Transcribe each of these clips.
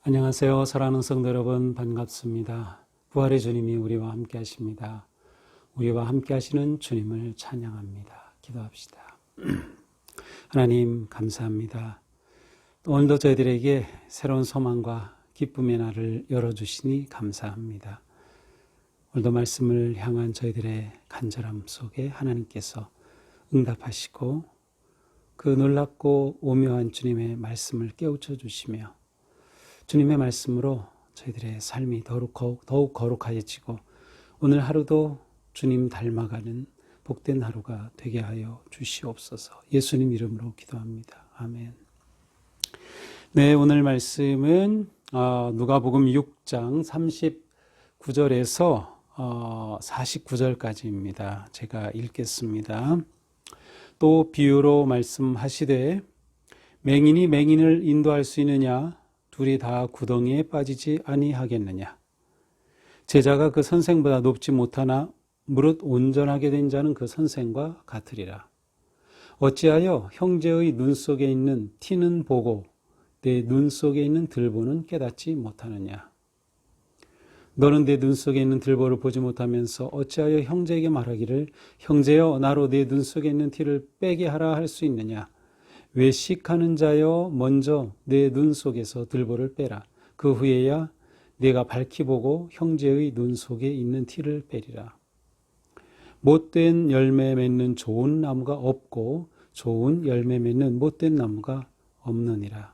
안녕하세요. 사랑하는 성도 여러분, 반갑습니다. 부활의 주님이 우리와 함께 하십니다. 우리와 함께 하시는 주님을 찬양합니다. 기도합시다. 하나님 감사합니다. 오늘도 저희들에게 새로운 소망과 기쁨의 날을 열어주시니 감사합니다. 오늘도 말씀을 향한 저희들의 간절함 속에 하나님께서 응답하시고 그 놀랍고 오묘한 주님의 말씀을 깨우쳐 주시며 주님의 말씀으로 저희들의 삶이 더욱 거룩해지고 오늘 하루도 주님 닮아가는 복된 하루가 되게 하여 주시옵소서. 예수님 이름으로 기도합니다. 아멘. 네, 오늘 말씀은 누가복음 6장 39절에서 49절까지입니다. 제가 읽겠습니다. 또 비유로 말씀하시되 맹인이 맹인을 인도할 수 있느냐? 둘이 다 구덩이에 빠지지 아니하겠느냐? 제자가 그 선생보다 높지 못하나 무릇 온전하게 된 자는 그 선생과 같으리라. 어찌하여 형제의 눈 속에 있는 티는 보고 내 눈 속에 있는 들보는 깨닫지 못하느냐? 너는 내 눈 속에 있는 들보를 보지 못하면서 어찌하여 형제에게 말하기를 형제여 나로 내 눈 속에 있는 티를 빼게 하라 할 수 있느냐? 외식하는 자여 먼저 내 눈 속에서 들보를 빼라. 그 후에야 내가 밝히 보고 형제의 눈 속에 있는 티를 빼리라. 못된 열매 맺는 좋은 나무가 없고 좋은 열매 맺는 못된 나무가 없느니라.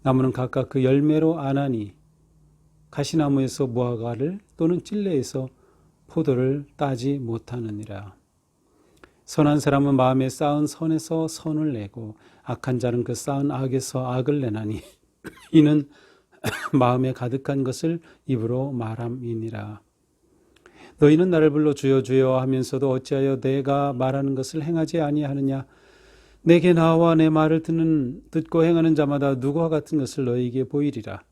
나무는 각각 그 열매로 아나니 가시나무에서 무화과를 또는 찔레에서 포도를 따지 못하느니라. 선한 사람은 마음에 쌓은 선에서 선을 내고 악한 자는 그 쌓은 악에서 악을 내나니 이는 마음에 가득한 것을 입으로 말함이니라. 너희는 나를 불러 주여 주여 하면서도 어찌하여 내가 말하는 것을 행하지 아니하느냐? 내게 나와 내 말을 듣고 행하는 자마다 누구와 같은 것을 너희에게 보이리라.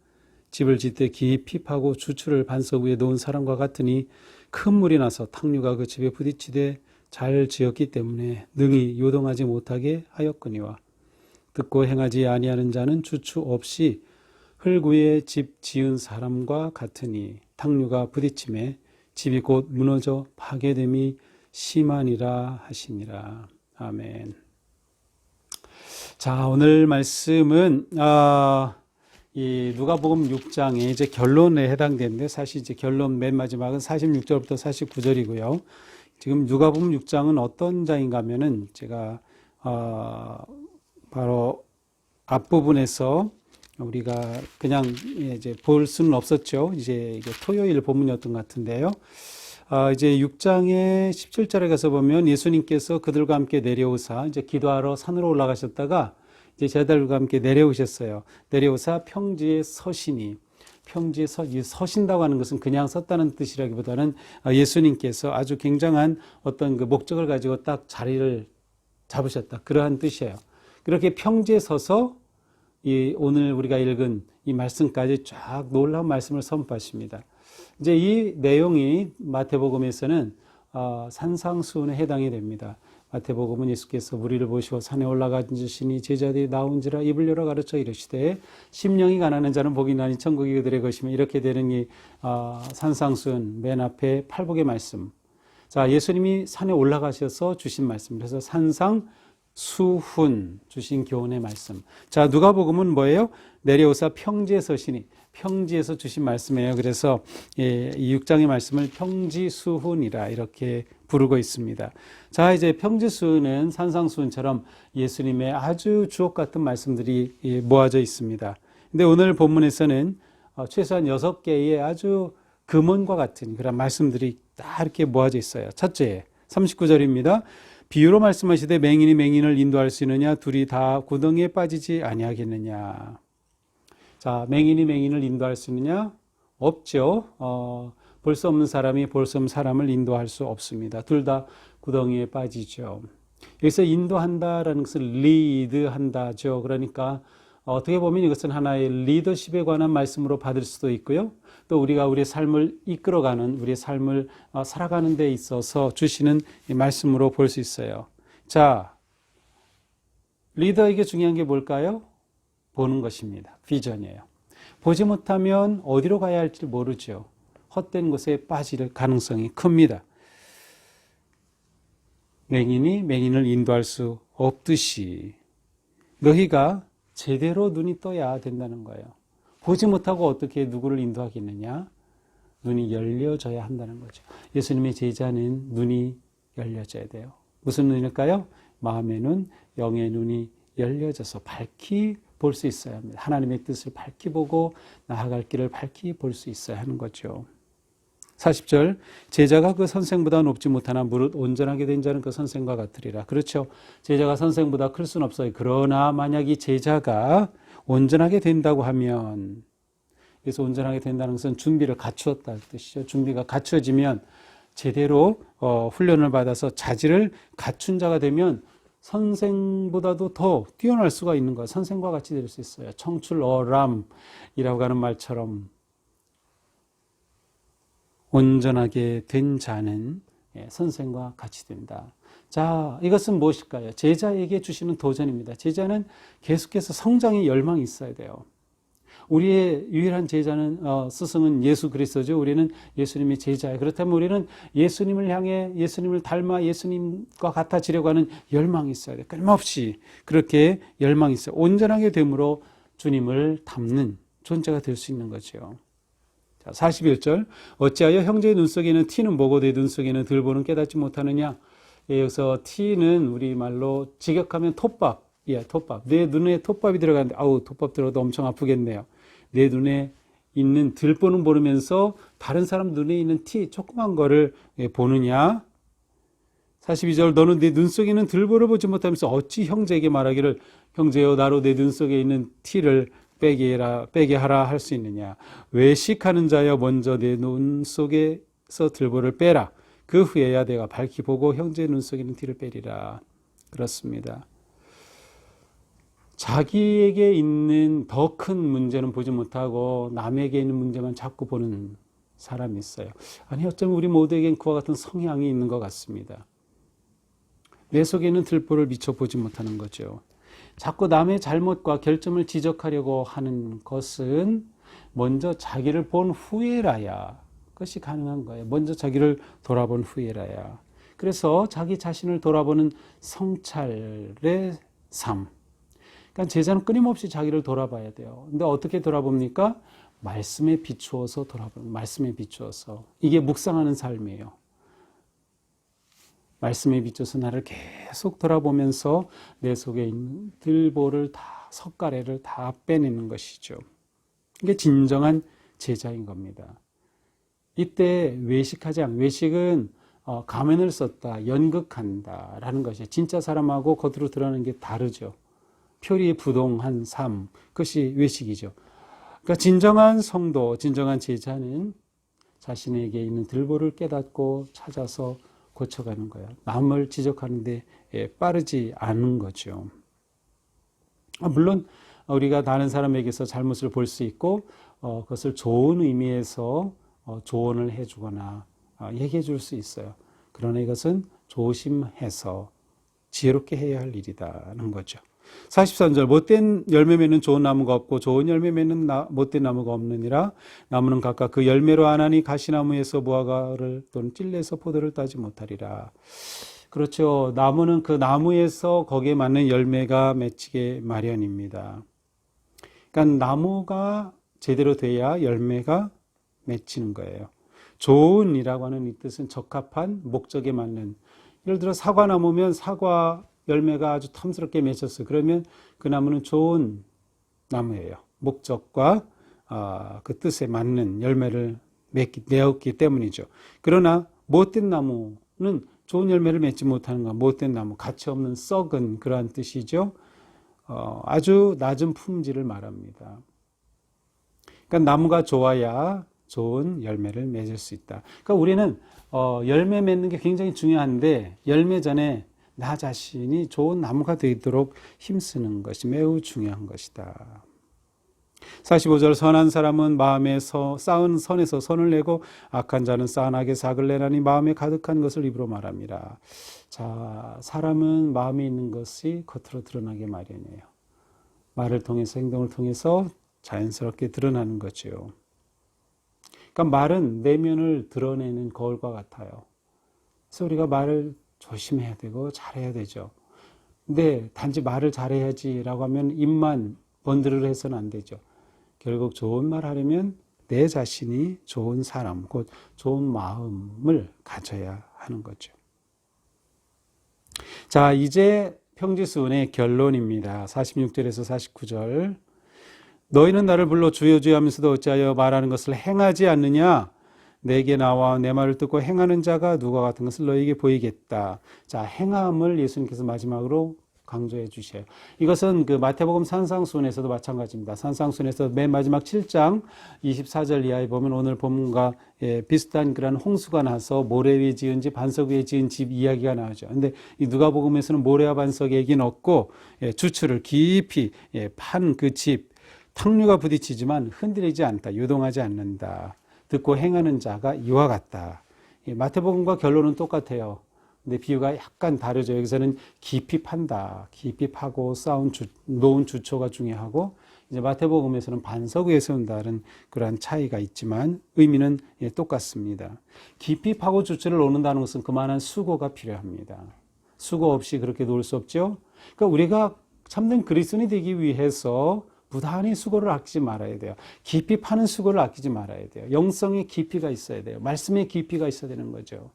집을 짓되 깊이 파고 주추를 반석 위에 놓은 사람과 같으니 큰 물이 나서 탕류가 그 집에 부딪히되 잘 지었기 때문에 능히 요동하지 못하게 하였거니와 듣고 행하지 아니하는 자는 주추 없이 흙 위에 집 지은 사람과 같으니 탕류가 부딪힘에 집이 곧 무너져 파괴됨이 심하니라 하시니라. 아멘. 자, 오늘 말씀은 이 누가복음 6장의 이제 결론에 해당되는데 사실 이제 결론 맨 마지막은 46절부터 49절이고요. 지금 누가복음 6장은 어떤 장인가 하면은 제가 바로 앞부분에서 우리가 그냥 이제 볼 수는 없었죠. 이제 이게 토요일 본문이었던 것 같은데요. 이제 6장의 17절에 가서 보면 예수님께서 그들과 함께 내려오사 이제 기도하러 산으로 올라가셨다가 이제 제자들과 함께 내려오셨어요. 내려오사 평지에 서시니 평지에 서신다고 하는 것은 그냥 섰다는 뜻이라기보다는 예수님께서 아주 굉장한 어떤 그 목적을 가지고 딱 자리를 잡으셨다. 그러한 뜻이에요. 그렇게 평지에 서서 오늘 우리가 읽은 이 말씀까지 쫙 놀라운 말씀을 선포하십니다. 이제 이 내용이 마태복음에서는 산상수훈에 해당이 됩니다. 마태복음은 예수께서 무리를 보시고 산에 올라가시니 제자들이 나온지라 입을 열어 가르쳐 이르시되 심령이 가난한 자는 복이 나니 천국이 그들의 것이며 이렇게 되는 이 산상수훈 맨 앞에 팔복의 말씀. 자, 예수님이 산에 올라가셔서 주신 말씀. 그래서 산상수훈 주신 교훈의 말씀. 자, 누가복음은 뭐예요? 내려오사 평지에 서시니 평지에서 주신 말씀이에요. 그래서 이 6장의 말씀을 평지수훈이라 이렇게 부르고 있습니다. 자, 이제 평지수훈은 산상수훈처럼 예수님의 아주 주옥 같은 말씀들이 모아져 있습니다. 근데 오늘 본문에서는 최소한 6개의 아주 금원과 같은 그런 말씀들이 다 이렇게 모아져 있어요. 첫째, 39절입니다. 비유로 말씀하시되 맹인이 맹인을 인도할 수 있느냐? 둘이 다 구덩이에 빠지지 아니하겠느냐? 자, 맹인이 맹인을 인도할 수 있느냐? 없죠. 볼 수 없는 사람이 볼 수 없는 사람을 인도할 수 없습니다. 둘 다 구덩이에 빠지죠. 여기서 인도한다라는 것은 리드한다죠. 그러니까 어떻게 보면 이것은 하나의 리더십에 관한 말씀으로 받을 수도 있고요. 또 우리가 우리의 삶을 이끌어가는, 우리의 삶을 살아가는 데 있어서 주시는 말씀으로 볼 수 있어요. 자, 리더에게 중요한 게 뭘까요? 보는 것입니다. 비전이에요. 보지 못하면 어디로 가야 할지 모르죠. 헛된 곳에 빠질 가능성이 큽니다. 맹인이 맹인을 인도할 수 없듯이 너희가 제대로 눈이 떠야 된다는 거예요. 보지 못하고 어떻게 누구를 인도하겠느냐? 눈이 열려져야 한다는 거죠. 예수님의 제자는 눈이 열려져야 돼요. 무슨 눈일까요? 마음의 눈, 영의 눈이 열려져서 밝히 볼 수 있어야 합니다. 하나님의 뜻을 밝히 보고 나아갈 길을 밝히 볼 수 있어야 하는 거죠. 40절, 제자가 그 선생보다 높지 못하나 무릇 온전하게 된 자는 그 선생과 같으리라. 그렇죠. 제자가 선생보다 클 수는 없어요. 그러나 만약 이 제자가 온전하게 된다고 하면, 그래서 온전하게 된다는 것은 준비를 갖추었다는 뜻이죠. 준비가 갖추어지면 제대로 훈련을 받아서 자질을 갖춘 자가 되면 선생보다도 더 뛰어날 수가 있는 거예요. 선생과 같이 될 수 있어요. 청출어람이라고 하는 말처럼 온전하게 된 자는 선생과 같이 된다. 자, 이것은 무엇일까요? 제자에게 주시는 도전입니다. 제자는 계속해서 성장의 열망이 있어야 돼요. 우리의 유일한 제자는 스승은 예수 그리스도죠. 우리는 예수님의 제자예요. 그렇다면 우리는 예수님을 향해 예수님을 닮아 예수님과 같아지려고 하는 열망이 있어야 돼요. 끊임없이 그렇게 열망이 있어요. 온전하게 됨으로 주님을 닮는 존재가 될 수 있는 거죠. 자, 41절, 어찌하여 형제의 눈속에는 티는 보고 내 눈속에는 들보는 깨닫지 못하느냐. 여기서 티는 우리말로 직역하면 톱밥, 톱밥. 내 눈에 톱밥이 들어가는데 아우 톱밥 들어도 엄청 아프겠네요. 내 눈에 있는 들보는 모르면서 다른 사람 눈에 있는 티 조그만 거를 보느냐. 42절, 너는 내 눈 속에 있는 들보를 보지 못하면서 어찌 형제에게 말하기를 형제여 나로 내 눈 속에 있는 티를 빼게 하라 할 수 있느냐. 외식하는 자여 먼저 내 눈 속에서 들보를 빼라. 그 후에야 내가 밝히 보고 형제의 눈 속에 있는 티를 빼리라. 그렇습니다. 자기에게 있는 더 큰 문제는 보지 못하고 남에게 있는 문제만 자꾸 보는 사람이 있어요. 아니 어쩌면 우리 모두에겐 그와 같은 성향이 있는 것 같습니다. 내 속에 있는 들보를 미처 보지 못하는 거죠. 자꾸 남의 잘못과 결점을 지적하려고 하는 것은 먼저 자기를 본 후에라야 그것이 가능한 거예요. 먼저 자기를 돌아본 후에라야. 그래서 자기 자신을 돌아보는 성찰의 삶. 그러니까 제자는 끊임없이 자기를 돌아봐야 돼요. 근데 어떻게 돌아봅니까? 말씀에 비추어서 돌아보는, 말씀에 비추어서. 이게 묵상하는 삶이에요. 말씀에 비춰서 나를 계속 돌아보면서 내 속에 있는 들보를 다, 석가래를 다 빼내는 것이죠. 이게 진정한 제자인 겁니다. 이때 외식하지 않고, 외식은 가면을 썼다, 연극한다 라는 것이 진짜 사람하고 겉으로 드러나는 게 다르죠. 표리부동한 삶, 그것이 외식이죠. 그러니까 진정한 성도, 진정한 제자는 자신에게 있는 들보를 깨닫고 찾아서 고쳐가는 거예요. 남을 지적하는데 빠르지 않은 거죠. 물론 우리가 다른 사람에게서 잘못을 볼 수 있고 그것을 좋은 의미에서 조언을 해주거나 얘기해 줄 수 있어요. 그러나 이것은 조심해서 지혜롭게 해야 할 일이라는 거죠. 43절, 못된 열매 맺는 좋은 나무가 없고 좋은 열매 맺는 못된 나무가 없느니라. 나무는 각각 그 열매로 아나니 가시나무에서 무화과를 또는 찔레에서 포도를 따지 못하리라. 그렇죠. 나무는 그 나무에서 거기에 맞는 열매가 맺히게 마련입니다. 그러니까 나무가 제대로 돼야 열매가 맺히는 거예요. 좋은이라고 하는 이 뜻은 적합한 목적에 맞는. 예를 들어 사과나무면 사과 열매가 아주 탐스럽게 맺혔어요. 그러면 그 나무는 좋은 나무예요. 목적과 그 뜻에 맞는 열매를 맺었기 때문이죠. 그러나 못된 나무는 좋은 열매를 맺지 못하는 것, 못된 나무, 가치 없는 썩은 그러한 뜻이죠. 아주 낮은 품질을 말합니다. 그러니까 나무가 좋아야 좋은 열매를 맺을 수 있다. 그러니까 우리는 열매 맺는 게 굉장히 중요한데 열매 전에 나 자신이 좋은 나무가 되도록 힘쓰는 것이 매우 중요한 것이다. 45절, 선한 사람은 마음에 쌓은 선에서 선을 내고 악한 자는 쌓은 악에 삭을 내나니 마음에 가득한 것을 입으로 말합니다. 자, 사람은 마음에 있는 것이 겉으로 드러나게 마련이에요. 말을 통해서 행동을 통해서 자연스럽게 드러나는 거죠. 그러니까 말은 내면을 드러내는 거울과 같아요. 그래서 우리가 말을 조심해야 되고 잘해야 되죠. 근데 단지 말을 잘해야지라고 하면 입만 번드르르 해서는 안 되죠. 결국 좋은 말 하려면 내 자신이 좋은 사람, 곧 좋은 마음을 가져야 하는 거죠. 자, 이제 평지수훈의 결론입니다. 46절에서 49절. 너희는 나를 불러 주여 주여 하면서도 어찌하여 말하는 것을 행하지 않느냐? 내게 나와 내 말을 듣고 행하는 자가 누가 같은 것을 너희에게 보이겠다. 자, 행함을 예수님께서 마지막으로 강조해 주셔요. 이것은 그 마태복음 산상수훈에서도 마찬가지입니다. 산상수훈에서 맨 마지막 7장 24절 이하에 보면 오늘 본문과 비슷한 그런 홍수가 나서 모래 위에 지은 집, 반석 위에 지은 집 이야기가 나오죠. 근데 이 누가복음에서는 모래와 반석 얘기는 없고 주추를 깊이 판 그 집, 탕류가 부딪히지만 흔들리지 않다, 유동하지 않는다. 듣고 행하는 자가 이와 같다. 마태복음과 결론은 똑같아요. 근데 비유가 약간 다르죠. 여기서는 깊이 판다. 깊이 파고 놓은 주초가 중요하고, 이제 마태복음에서는 반석 위에 세운다는 그러한 차이가 있지만 의미는 똑같습니다. 깊이 파고 주초를 놓는다는 것은 그만한 수고가 필요합니다. 수고 없이 그렇게 놓을 수 없죠. 그러니까 우리가 참된 그리스도인이 되기 위해서 부단히 수고를 아끼지 말아야 돼요. 깊이 파는 수고를 아끼지 말아야 돼요. 영성의 깊이가 있어야 돼요. 말씀의 깊이가 있어야 되는 거죠.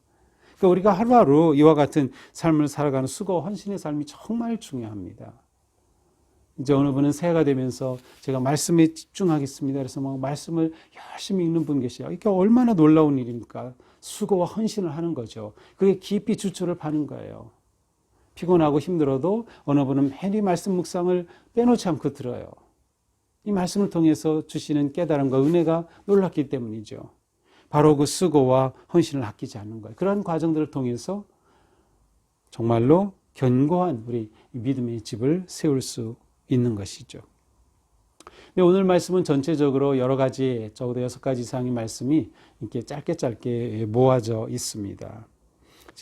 그러니까 우리가 하루하루 이와 같은 삶을 살아가는 수고, 헌신의 삶이 정말 중요합니다. 이제 어느 분은 새해가 되면서 제가 말씀에 집중하겠습니다. 그래서 막 말씀을 열심히 읽는 분 계세요. 이게 얼마나 놀라운 일입니까? 수고와 헌신을 하는 거죠. 그게 깊이 주초를 파는 거예요. 피곤하고 힘들어도 어느 분은 매일 말씀 묵상을 빼놓지 않고 들어요. 이 말씀을 통해서 주시는 깨달음과 은혜가 놀랍기 때문이죠. 바로 그 수고와 헌신을 아끼지 않는 거예요. 그러한 과정들을 통해서 정말로 견고한 우리 믿음의 집을 세울 수 있는 것이죠. 근데 오늘 말씀은 전체적으로 여러 가지, 적어도 6가지 이상의 말씀이 이렇게 짧게 모아져 있습니다.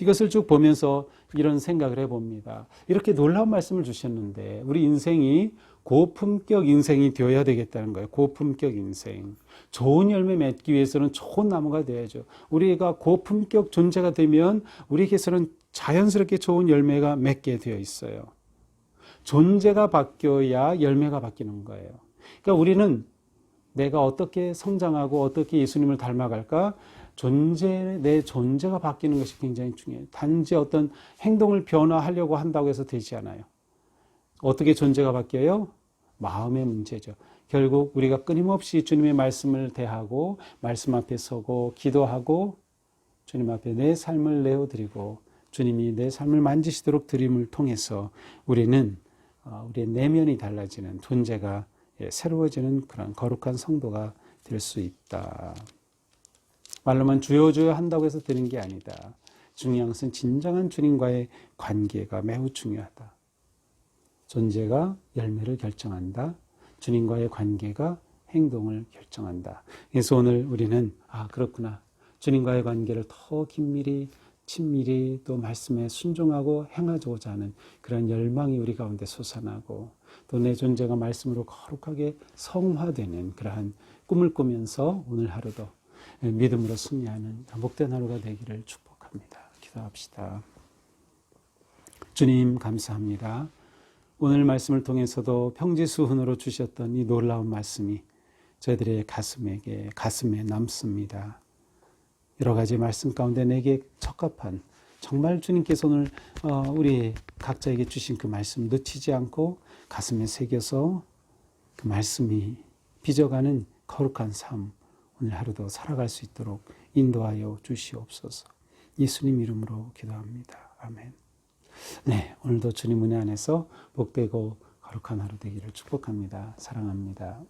이것을 쭉 보면서 이런 생각을 해봅니다. 이렇게 놀라운 말씀을 주셨는데 우리 인생이 고품격 인생이 되어야 되겠다는 거예요. 고품격 인생. 좋은 열매 맺기 위해서는 좋은 나무가 되어야죠. 우리가 고품격 존재가 되면 우리에게서는 자연스럽게 좋은 열매가 맺게 되어 있어요. 존재가 바뀌어야 열매가 바뀌는 거예요. 그러니까 우리는 내가 어떻게 성장하고 어떻게 예수님을 닮아갈까? 내 존재가 바뀌는 것이 굉장히 중요해요. 단지 어떤 행동을 변화하려고 한다고 해서 되지 않아요. 어떻게 존재가 바뀌어요? 마음의 문제죠. 결국 우리가 끊임없이 주님의 말씀을 대하고 말씀 앞에 서고 기도하고 주님 앞에 내 삶을 내어드리고 주님이 내 삶을 만지시도록 드림을 통해서 우리는 우리의 내면이 달라지는 존재가 새로워지는 그런 거룩한 성도가 될 수 있다. 말로만 주여 주여 한다고 해서 되는 게 아니다. 중요한 것은 진정한 주님과의 관계가 매우 중요하다. 존재가 열매를 결정한다. 주님과의 관계가 행동을 결정한다. 그래서 오늘 우리는 그렇구나. 주님과의 관계를 더 긴밀히 친밀히 또 말씀에 순종하고 행하고자 하는 그런 열망이 우리 가운데 솟아나고 또 내 존재가 말씀으로 거룩하게 성화되는 그러한 꿈을 꾸면서 오늘 하루도 믿음으로 승리하는 복된 하루가 되기를 축복합니다. 기도합시다. 주님 감사합니다. 오늘 말씀을 통해서도 평지수훈으로 주셨던 이 놀라운 말씀이 저희들의 가슴에 남습니다. 여러 가지 말씀 가운데 내게 적합한 정말 주님께서 오늘 우리 각자에게 주신 그 말씀 놓치지 않고 가슴에 새겨서 그 말씀이 빚어가는 거룩한 삶 오늘 하루도 살아갈 수 있도록 인도하여 주시옵소서. 예수님 이름으로 기도합니다. 아멘. 네, 오늘도 주님 은혜 안에서 복되고 거룩한 하루 되기를 축복합니다. 사랑합니다.